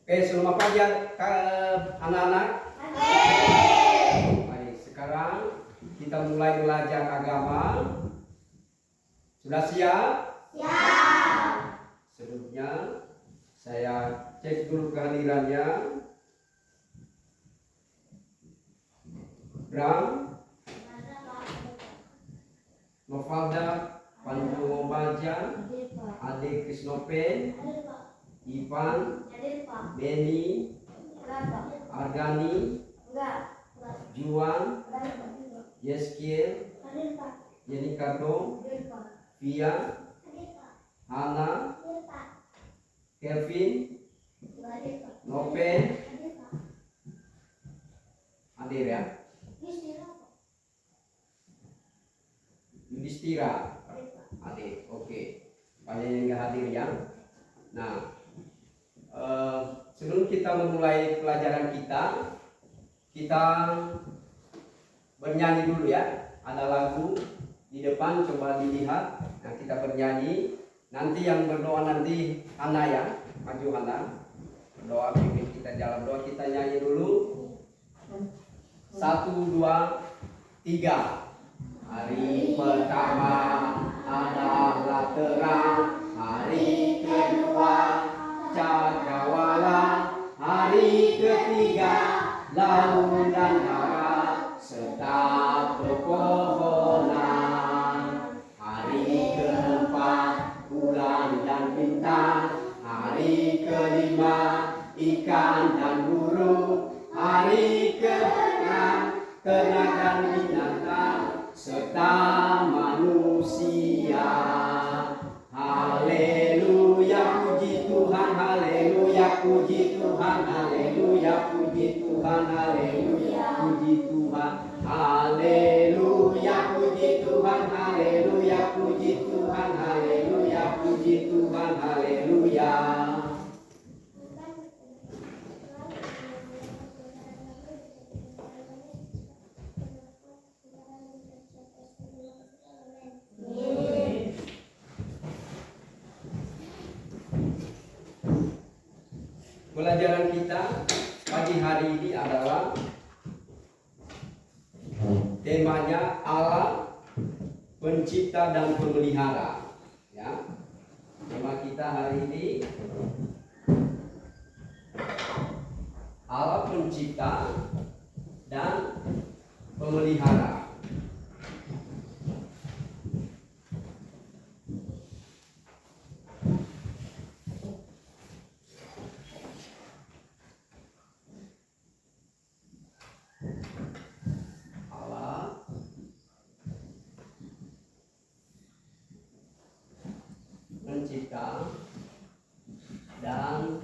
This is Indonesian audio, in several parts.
Oke, selamat pagi anak-anak. Baik, sekarang kita mulai belajar agama. Sudah siap? Siap. Sebelumnya saya cek dulu kehadirannya. Bram, Novalda, Pandu Baja, Ade Krisnopen, Ivan, Beni, Argani, Juan, Yeskiel, Yeni Kardo, Via, Hana, Kevin, Nopen, hadir ya. Yudhistira hadir, oke. Banyak yang nggak hadir ya. Nah, sebelum kita memulai pelajaran kita bernyanyi dulu ya. Ada lagu di depan, coba dilihat. Nah, kita bernyanyi. Nanti yang berdoa nanti Hana ya, maju Hana. Berdoa, pimpin kita jalan doa, kita nyanyi dulu. 1, 2, 3. Hari pertama adalah terang, hari kedua cakrawala, hari ketiga laut dan darat serta pepohonan, hari keempat bulan dan bintang, hari kelima ikan dan burung, hari keenam ternak dan binatang serta manusia. Haleluya, puji Tuhan, haleluya, puji Tuhan, haleluya, puji Tuhan, haleluya, puji Tuhan, haleluya, puji Tuhan, haleluya, puji Tuhan, haleluya, puji Tuhan, haleluya. Pelajaran kita pagi hari ini adalah temanya Allah pencipta dan pemelihara. Ya, tema kita hari ini Allah pencipta dan pemelihara. Pencipta dan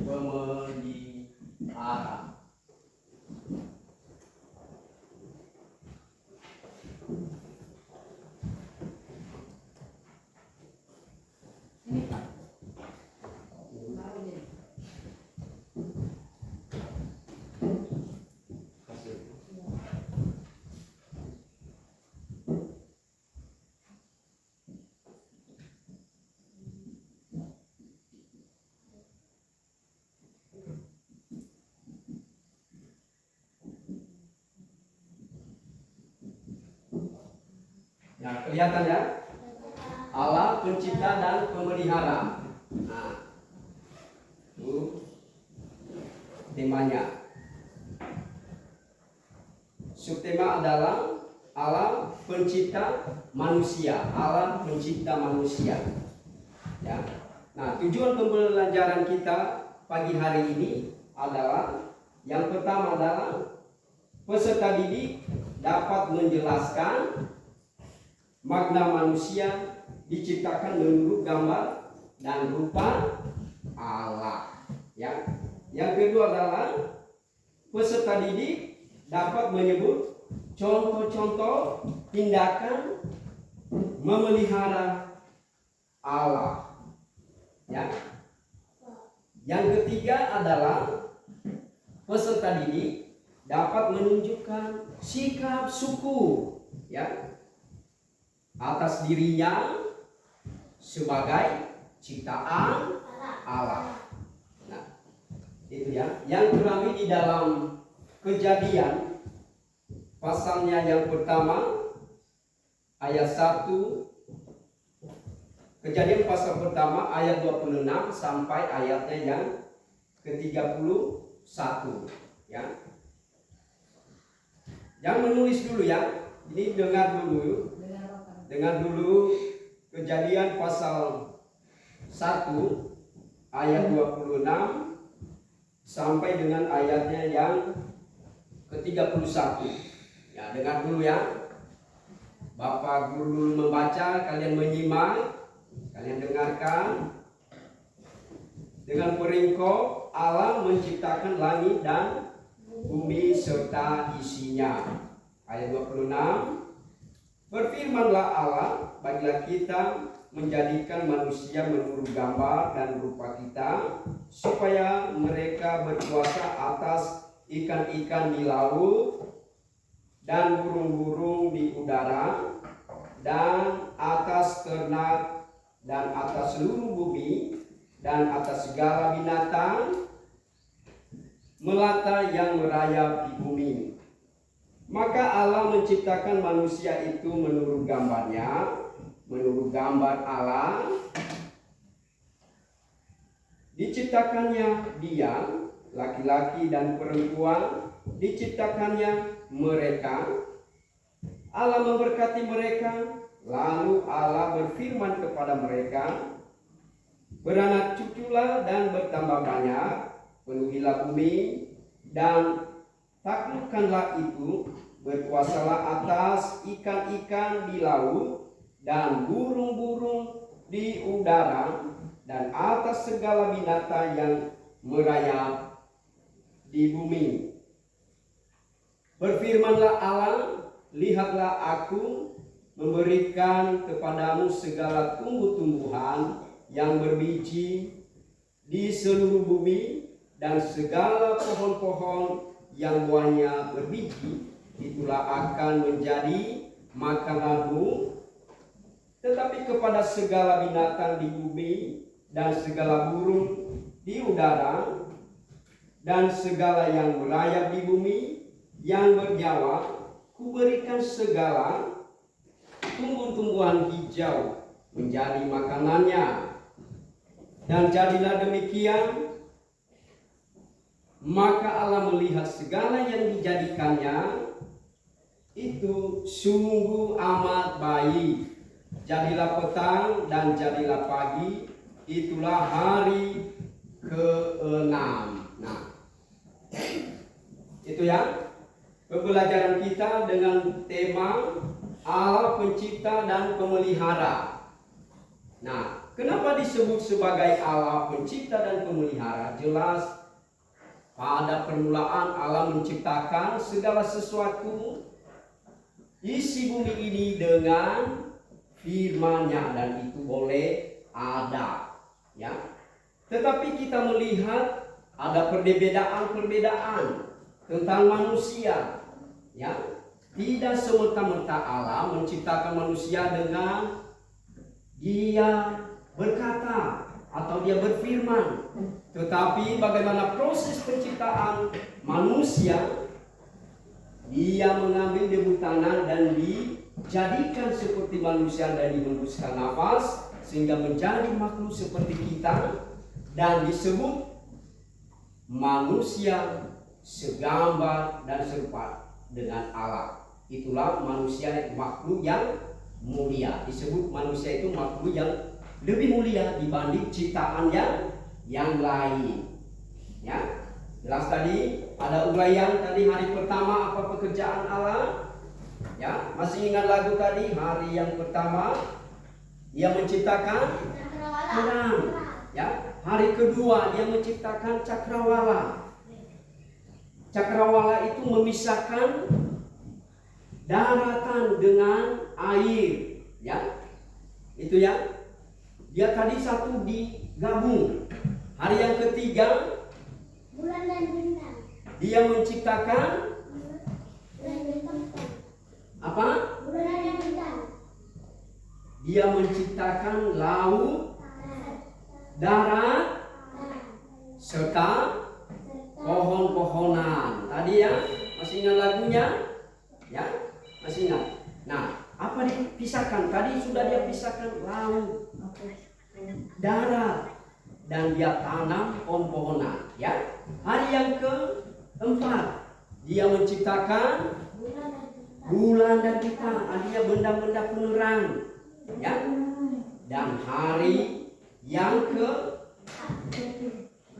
pemelihara. Ya, kelihatan ya? Allah pencipta dan pemelihara. Nah, itu temanya. Subtema adalah Allah pencipta manusia. Allah pencipta manusia. Ya. Nah, tujuan pembelajaran kita pagi hari ini adalah yang pertama adalah peserta didik dapat menjelaskan makna manusia diciptakan menurut gambar dan rupa Allah. Ya. Yang kedua adalah peserta didik dapat menyebut contoh-contoh tindakan memelihara Allah. Ya. Yang ketiga adalah peserta didik dapat menunjukkan sikap syukur, ya, atas dirinya sebagai ciptaan Allah. Nah, itu ya. Yang terakhir di dalam Kejadian pasalnya yang pertama ayat 1, Kejadian pasal pertama ayat 26 sampai ayatnya yang ke-31 ya. Yang menulis dulu ya. Ini dengar dulu Kejadian pasal 1 ayat 26 sampai dengan ayatnya yang ke-31. Ya, dengar dulu ya. Bapak guru membaca, kalian menyimak, kalian dengarkan. Dengan peringkop Allah menciptakan langit dan bumi serta isinya. Ayat 26. Berfirmanlah Allah, bagilah kita menjadikan manusia menurut gambar dan rupa kita, supaya mereka berkuasa atas ikan-ikan di laut dan burung-burung di udara dan atas ternak dan atas seluruh bumi dan atas segala binatang melata yang merayap di bumi. Maka Allah menciptakan manusia itu menurut gambarnya, menurut gambar Allah. Diciptakannya dia, laki-laki dan perempuan, diciptakannya mereka. Allah memberkati mereka, lalu Allah berfirman kepada mereka, beranak cuculah dan bertambah banyak, penuhilah bumi dan taklukkanlah itu, berkuasalah atas ikan-ikan di laut dan burung-burung di udara dan atas segala binatang yang merayap di bumi. Berfirmanlah Allah, lihatlah aku memberikan kepadamu segala tumbuh-tumbuhan yang berbiji di seluruh bumi dan segala pohon-pohon yang buahnya berbiji, itulah akan menjadi makananmu. Tetapi kepada segala binatang di bumi dan segala burung di udara dan segala yang merayap di bumi yang bernyawa, kuberikan segala tumbuh-tumbuhan hijau menjadi makanannya. Dan jadilah demikian. Maka Allah melihat segala yang dijadikannya itu sungguh amat baik. Jadilah petang dan jadilah pagi, itulah hari ke-6. Nah, itu ya pembelajaran kita dengan tema Allah pencipta dan pemelihara. Nah, kenapa disebut sebagai Allah pencipta dan pemelihara? Jelas pada permulaan Allah menciptakan segala sesuatu isi bumi ini dengan firman-Nya, dan itu boleh ada ya. Tetapi kita melihat ada perbedaan-perbedaan tentang manusia ya. Tidak semata-mata Allah menciptakan manusia dengan dia berkata atau dia berfirman. Tetapi bagaimana proses penciptaan manusia, dia mengambil debu tanah dan dijadikan seperti manusia dan dihembuskan nafas sehingga menjadi makhluk seperti kita, dan disebut manusia segambar dan serupa dengan Allah. Itulah manusia, makhluk yang mulia. Disebut manusia itu makhluk yang lebih mulia dibanding ciptaan yang lain. Ya, jelas tadi ada uraian tadi hari pertama apa pekerjaan Allah. Ya, masih ingat lagu tadi hari yang pertama dia menciptakan terang. Ya, hari kedua dia menciptakan cakrawala. Cakrawala itu memisahkan daratan dengan air. Ya, itu ya. Dia tadi satu digabung. Hari yang ketiga bulan dan bintang. Dia menciptakan bulan dan bintang. Apa? Bulan dan bintang. Dia menciptakan laut darat, serta pohon-pohonan. Tadi ya, masih ingat lagunya? Ya, masih ingat. Nah, apa dipisahkan? Tadi sudah dia pisahkan laut, darat, dan dia tanam pohon-pohonan. Ya, hari yang keempat dia menciptakan bulan dan bintang, artinya benda-benda penerang. Ya, dan hari yang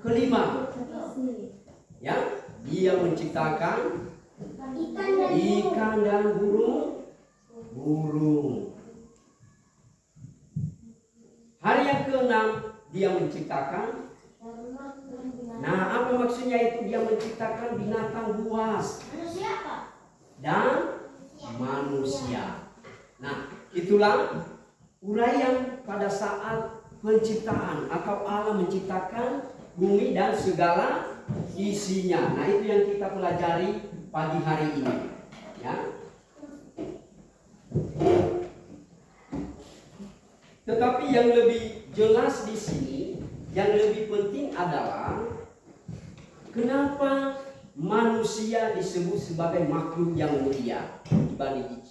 kelima, ya, dia menciptakan ikan dan burung. Hari yang keenam dia menciptakan. Nah, apa maksudnya itu? Dia menciptakan binatang buas dan manusia. Nah, itulah uraian pada saat penciptaan atau Allah menciptakan bumi dan segala isinya. Nah, itu yang kita pelajari pagi hari ini. Ya. Tetapi yang lebih jelas di sini, yang lebih penting adalah kenapa manusia disebut sebagai makhluk yang mulia dibanding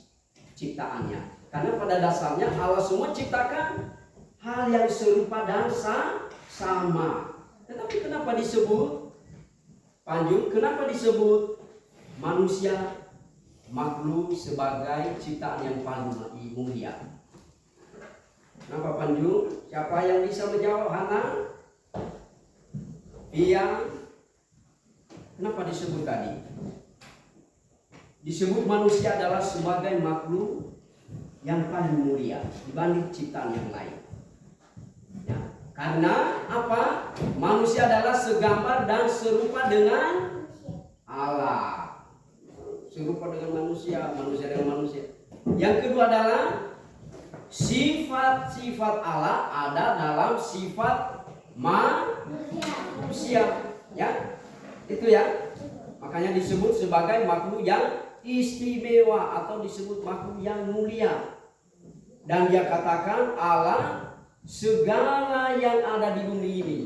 ciptaannya. Karena pada dasarnya Allah semua ciptakan hal yang serupa dan sama. Tetapi kenapa disebut Panjung? Kenapa disebut manusia makhluk sebagai ciptaan yang paling mulia? Kenapa Panjung? Siapa yang bisa menjawab? Hana? Iya. Kenapa disebut tadi? Disebut manusia adalah sebagai makhluk yang paling mulia dibanding ciptaan yang lain. Ya, karena apa? Manusia adalah segambar dan serupa dengan Allah. Serupa dengan manusia, manusia dengan manusia. Yang kedua adalah sifat-sifat Allah ada dalam sifat manusia. Ya, itu ya. Makanya disebut sebagai makhluk yang istimewa atau disebut makhluk yang mulia. Dan dia katakan Allah segala yang ada di bumi ini.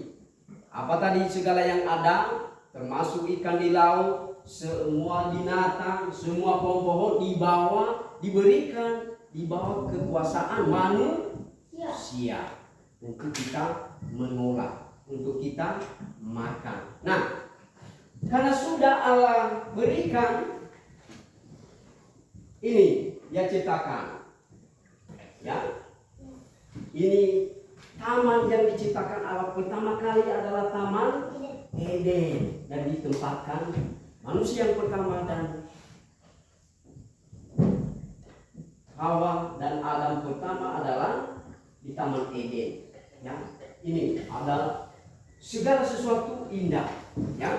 Apa tadi segala yang ada? Termasuk ikan di laut, semua binatang, semua pohon-pohon diberikan di bawah kekuasaan manusia untuk kita mengolah, untuk kita makan. Nah, karena sudah Allah berikan ini, dia ciptakan. Ya. Ini taman yang diciptakan Allah pertama kali adalah Taman Eden, dan ditempatkan manusia yang pertama dan Hawa dan Adam pertama adalah di Taman Eden. Ya. Ini ada segala sesuatu indah, ya.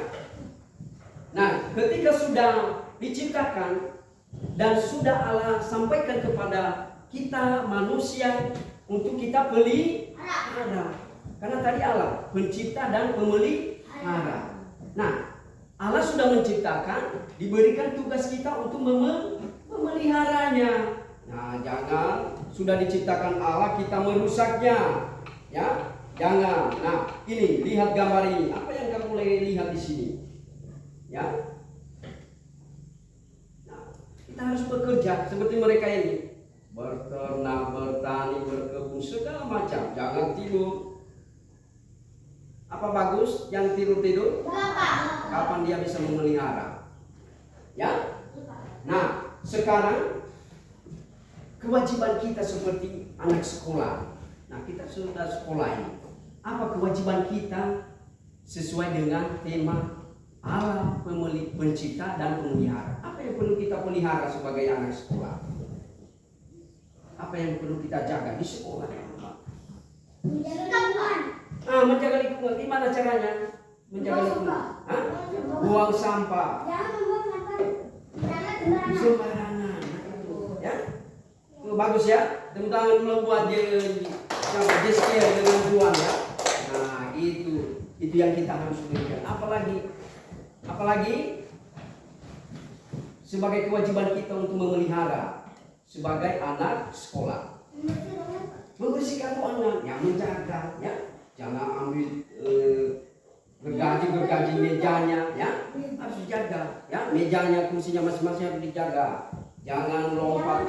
Nah, ketika sudah diciptakan dan sudah Allah sampaikan kepada kita manusia untuk kita pelihara. Karena tadi Allah pencipta dan pemelihara. Nah, Allah sudah menciptakan, diberikan tugas kita untuk memeliharanya. Nah, jangan sudah diciptakan Allah kita merusaknya. Ya, jangan. Nah, ini lihat gambar ini. Apa yang kamu lihat di sini? Ya. Nah, kita harus bekerja seperti mereka ini. Berternak, bertani, berkebun, segala macam. Jangan tidur. Apa bagus yang tidur-tidur? Kapan dia bisa memelihara? Ya. Nah, sekarang kewajiban kita seperti anak sekolah. Nah, kita sudah sekolah ini. Apa kewajiban kita sesuai dengan tema Allah pencipta dan pemelihara? Apa yang perlu kita pelihara sebagai anak sekolah? Apa yang perlu kita jaga di sekolah? Menjaga lingkungan. Gimana caranya? Menjaga lingkungan. Buang sampah. Sembarangan. Ya? Bagus ya. Tepuk tangan dulu buat gesture dengan buang ya. Nah, itu yang kita harus berikan. Apalagi sebagai kewajiban kita untuk memelihara sebagai anak sekolah. Membersihkan anak, yang menjaga, ya. Jangan duit gergaji mejanya, ya harus dijaga, ya mejanya kursinya masing-masing harus dijaga, jangan lompat,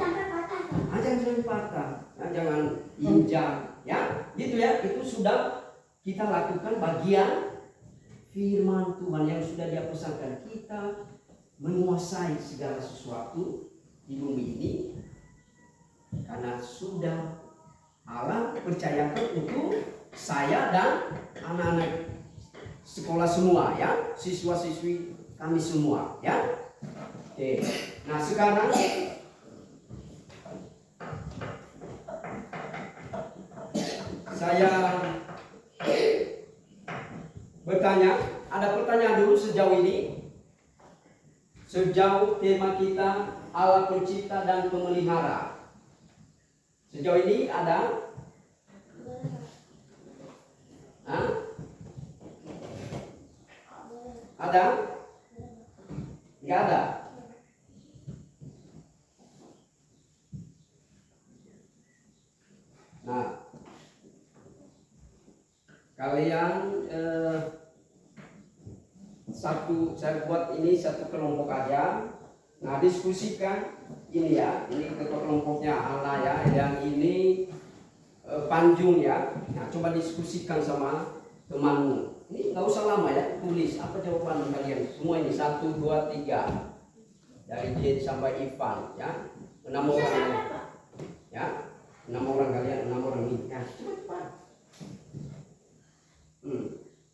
jangan sampai patah, ya, jangan injak, ya gitu ya. Itu sudah kita lakukan bagian firman Tuhan yang sudah Dia pesankan, kita menguasai segala sesuatu di bumi ini karena sudah Allah percayakan untuk saya dan anak-anak sekolah semua, ya, siswa-siswi kami semua, ya. Oke. Nah, sekarang saya bertanya, ada pertanyaan dulu sejauh ini. Sejauh tema kita Allah pencipta dan pemelihara. Sejauh ini ada? Hah? Ada? Enggak ada? Nah, kalian saya buat ini satu kelompok aja. Nah, diskusikan ini ya, ini ketua kelompoknya Ana ya, dan ini Panjung ya. Nah, coba diskusikan sama temanmu. Ini nggak usah lama ya, tulis apa jawaban kalian semua ini 1, 2, 3 dari J sampai Ivan ya, 6 orang ya, 6 orang kalian, 6 orang ini ya, cepat.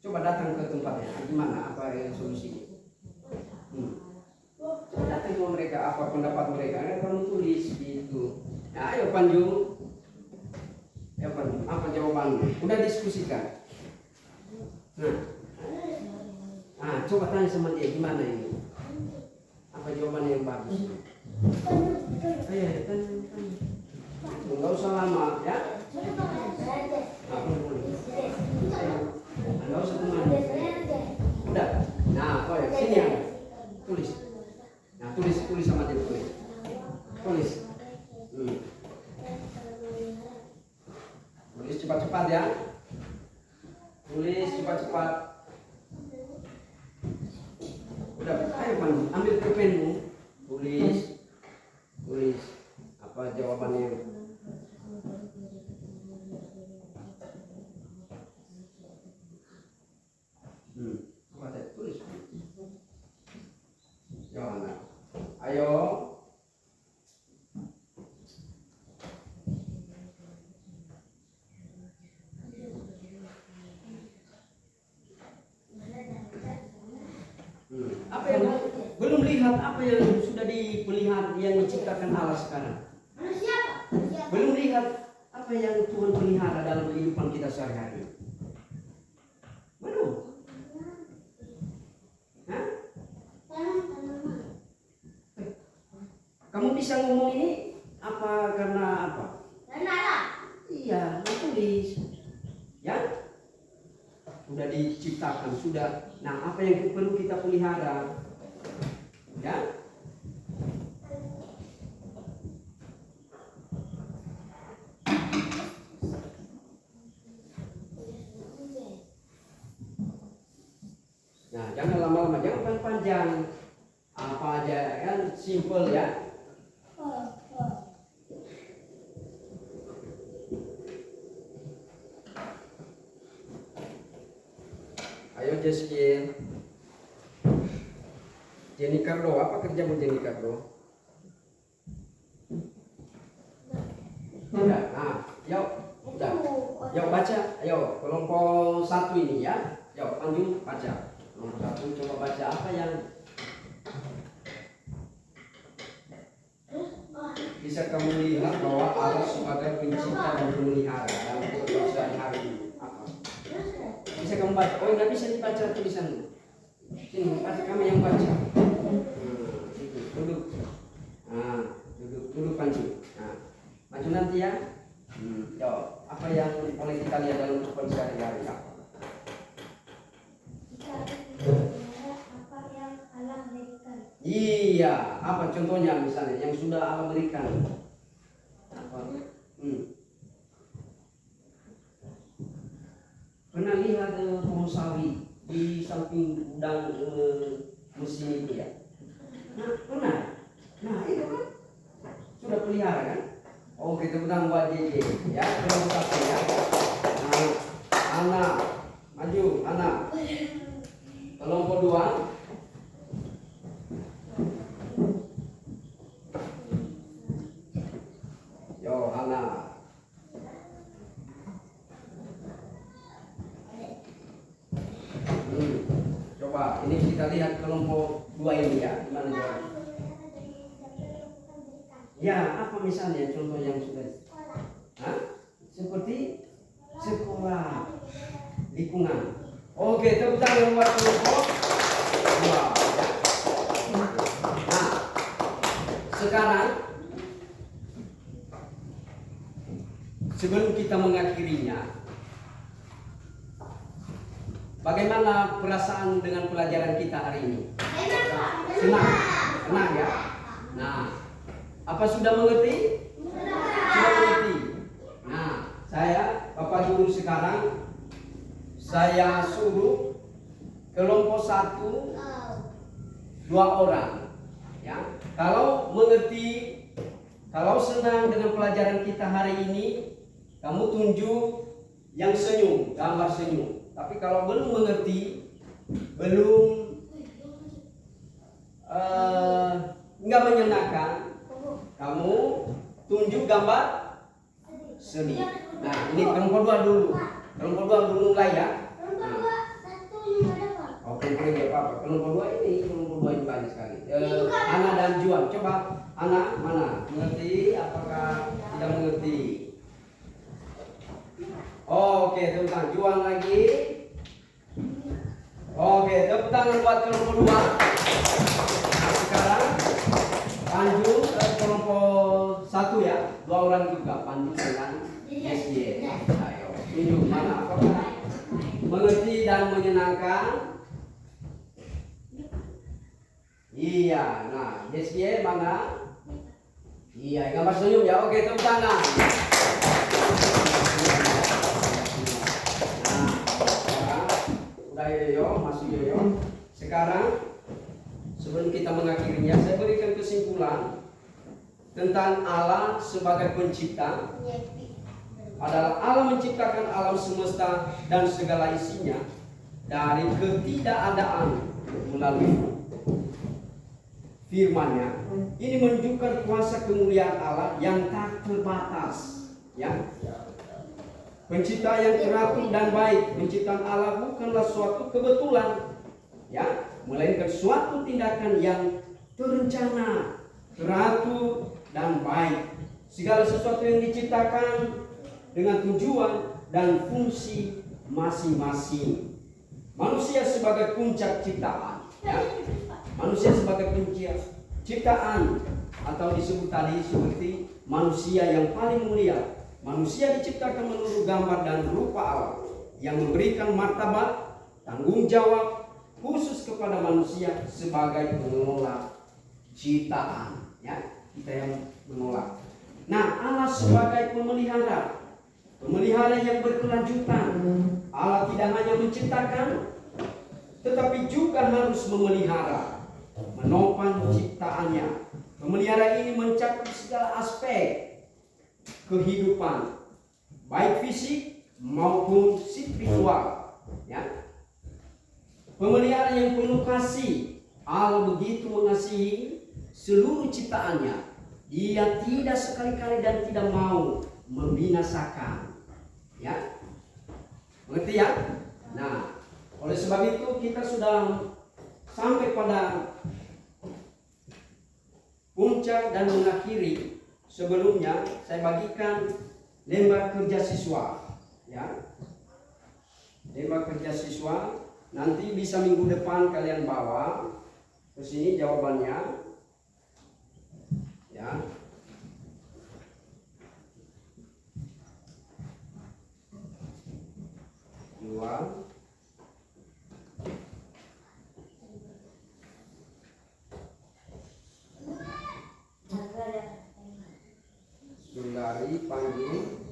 Coba datang ke tempatnya, gimana apa yang solusinya? Coba datang ke mereka, apa pendapat mereka, kamu tulis gitu. Nah, ayo Panjung, ya Panjung, apa jawabanmu? Udah diskusikan. Nah, coba tanya sama dia gimana ini? Apa jawabannya yang bagus? Ayo, tanya. Enggak usah lama, ya? Enggak usah kemana. Udah. Nah, sini ya. Tulis. Nah, tulis sama dia tulis. Tulis cepat-cepat ya. Tulis cepat-cepat. Udah, ayo Pan, ambil pulpenmu. Tulis apa jawabannya. Apa tulis. Jangan. Ayo. Apa yang belum lihat apa yang sudah dipelihara yang diciptakan Allah sekarang? Belum lihat apa yang Tuhan pelihara dalam kehidupan kita sehari-hari? Belum. Hah? Kamu bisa ngomong ini apa karena apa? Iya, tulis. Ya? Sudah diciptakan, sudah. Nah, apa yang perlu kita pelihara? Ya? Nah, jangan lama-lama, jangan panjang. Apa aja kan simple ya. Ayo Jeskin. Jenny Cardo, apa kerjamu Jenny Cardo? Udah, nah, yuk, udah. Yuk baca, ayo kelompok 1 ini ya. Yuk Panjung baca. Kelompok 1 coba baca apa yang bisa kamu lihat bahwa Allah sebagai pencipta dan pemelihara dalam kehidupan sehari-hari ini. Apa? Bisa kamu baca? Oh, nggak bisa dibaca tulisanmu. Sini, baca kami yang baca. Duduk. Nah, duduk Panji. Nah, maju nanti ya. Yo, apa yang boleh kita lihat dalam kehidupan sehari-hari? Apa yang Allah berikan? Iya, apa contohnya misalnya yang sudah Allah berikan? Apa? Pernah lihat pohon sawi di samping gudang mesin itu ya? Nah, pernah. Nah, itu kan sudah pelihara kan? Oh, kita tepuk buat JJ ya, kelompok satu ya. Nah, Ana, maju, Ana. Kelompok dua. Yo, Ana. Coba, ini kita lihat kelompok dua ini ya, gimana jawab? Ya, apa misalnya contoh yang sudah? Hah? Seperti sekolah, lingkungan. Oke, tepuk tangan buat kelompok dua. Nah, sekarang sebelum kita mengakhirinya, bagaimana perasaan dengan pelajaran kita hari ini? Senang, senang ya. Nah, apa sudah mengerti? Sudah mengerti. Nah, saya Bapak Guru sekarang saya suruh kelompok 1 2 orang ya. Kalau mengerti, kalau senang dengan pelajaran kita hari ini, kamu tunjuk yang senyum, gambar senyum. Tapi kalau belum mengerti, belum nggak menyenangkan, kamu tunjuk gambar sedih. Nah, ini kelompok 2 dulu. Kelompok 2 dulu mulai ya. Oke, boleh apa-apa. Kelompok 2 ini banyak sekali. Ana dan Juan, coba Ana mana? Mengerti? Apakah tidak mengerti? Oke, tepuk tangan. Juan lagi. Oke, tepuk tangan buat kelompok 2. Nah, sekarang lanjut ke kelompok 1 ya. 2 orang juga, Pandu dengan SY. Ayo, tunjuk mana? Apakah mengerti dan menyenangkan? Iya, nah, SY mana? Iya, gambar senyum ya. Oke, tepuk tangan. Nah, udah Yoyo, masuk Yoyo. Sekarang sebelum kita mengakhirinya, saya berikan kesimpulan tentang Allah sebagai pencipta. Adalah Allah menciptakan alam semesta dan segala isinya dari ketidakadaan melalui firman-Nya. Ini menunjukkan kuasa kemuliaan Allah yang tak terbatas, ya. Pencipta yang teratur dan baik. Penciptaan Allah bukanlah suatu kebetulan, ya, melainkan suatu tindakan yang terencana, teratur dan baik. Segala sesuatu yang diciptakan dengan tujuan dan fungsi masing-masing. Manusia sebagai puncak ciptaan, ya. Manusia sebagai puncak ciptaan, atau disebut tadi seperti manusia yang paling mulia. Manusia diciptakan menurut gambar dan rupa Allah yang memberikan martabat, tanggung jawab khusus kepada manusia sebagai pengelola ciptaan, ya. Kita yang mengelola. Nah, Allah sebagai pemelihara yang berkelanjutan. Allah tidak hanya menciptakan, tetapi juga harus memelihara, menopang ciptaannya. Pemelihara ini mencakup segala aspek kehidupan, baik fisik maupun spiritual, ya. Pemelihara yang penuh kasih. Allah begitu mengasihi seluruh ciptaannya. Dia tidak sekali-kali dan tidak mau membinasakan, ya. Mengerti ya? Nah, oleh sebab itu kita sudah sampai pada puncak dan mengakhiri. Sebelumnya saya bagikan lembar kerja siswa, ya. Lembar kerja siswa nanti bisa minggu depan kalian bawa ke sini jawabannya, ya. Dua. Sundari panggil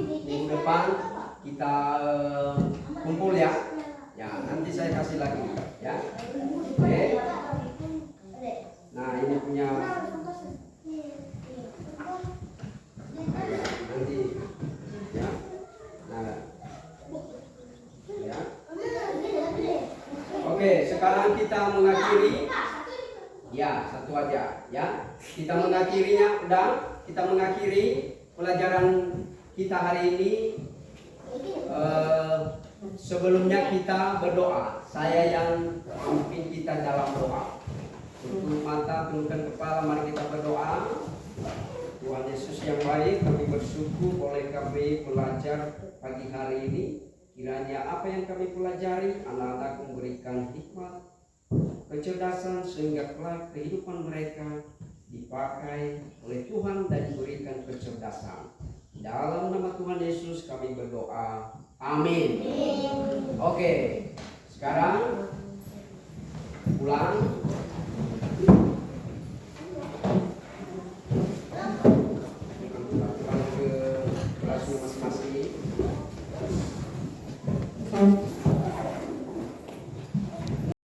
minggu depan kita kumpul ya. Ya, nanti saya kasih lagi ya. Oke. Nah, ini punya nanti ya. Nah. Ya. Oke, sekarang kita mengakhiri. Ya, satu aja ya. Kita mengakhirinya udah. Kita mengakhiri pelajaran kita hari ini. Sebelumnya kita berdoa. Saya yang mungkin kita dalam doa. Tutup mata, tundukkan kepala, mari kita berdoa. Tuhan Yesus yang baik, kami bersyukur boleh kami belajar pagi hari ini. Kiranya apa yang kami pelajari, anak-anak memberikan hikmat, kecerdasan sehingga kelak kehidupan mereka dipakai oleh Tuhan dan diberikan kecerdasan. Dalam nama Tuhan Yesus kami berdoa. Amin. Oke, sekarang pulang.